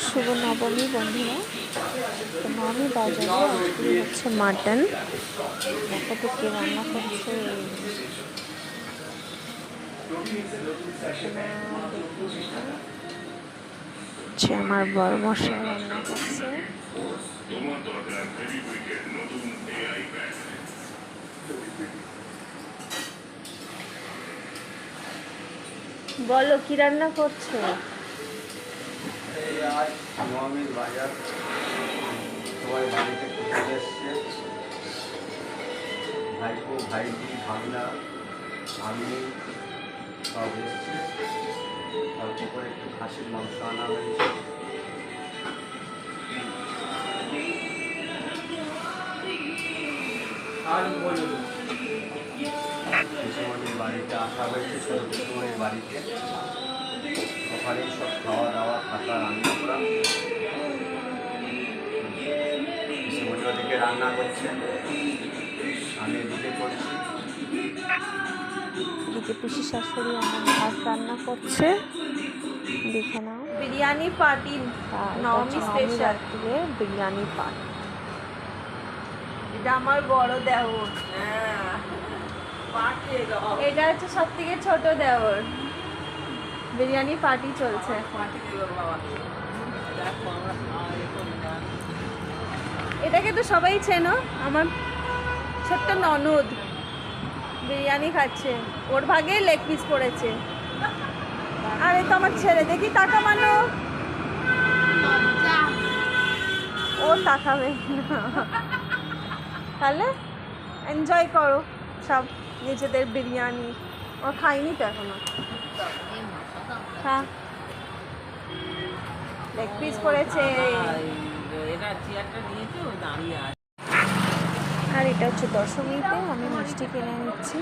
শুভ নবমী বন্ধুরা। তো নবমী বাজারে আজকে হচ্ছে মাটন। দেখো তো কে রান্না করছে। আমার বড় মশাই রান্না করছে। বলো কি রান্না করছো? নবমীর বাজার সবাই বাড়িতে চলে এসছে। ভাইপো ভাইজি ভাগনা আমি সব এসছে। অল্প করে একটু খাসির মাংস আনা হয়েছে। কুসুমনির বাড়িতে আসা হয়েছে, ছোট কুসুমনির বাড়িতে। ওখানেই সব খাওয়া দাওয়া থাকা রান্না করা। কুসুমনি ওদিকে রান্না করছে, আমি এদিকে করছি। এদিকে পিসি শাশুড়ি আমার ভাত রান্না করছে, দেখে নাও। বিরিয়ানি পার্টি, নবমী স্পেশাল বিরিয়ানি পার্টি। এটা আমার বড় দেওর, এটা হচ্ছে সব থেকে ছোট দেওর। বিরিয়ানি পার্টি চলছে। এটাকে তো সবাই চেনো, আমার ছোট্ট ননদ বিরিয়ানি খাচ্ছে। ওর ভাগে লেগ পিস পড়েছে। আর এ তো আমার ছেলে, দেখি টাকা মানো। ও তাকাবে তাহলে এনজয় করো সব নিজেদের বিরিয়ানি। ও খাইনি তো এখনো। হ্যাঁ, লেগ পিস পড়েছে। আর এটা হচ্ছে দশমীতে আমি মিষ্টি কিনে নিচ্ছি।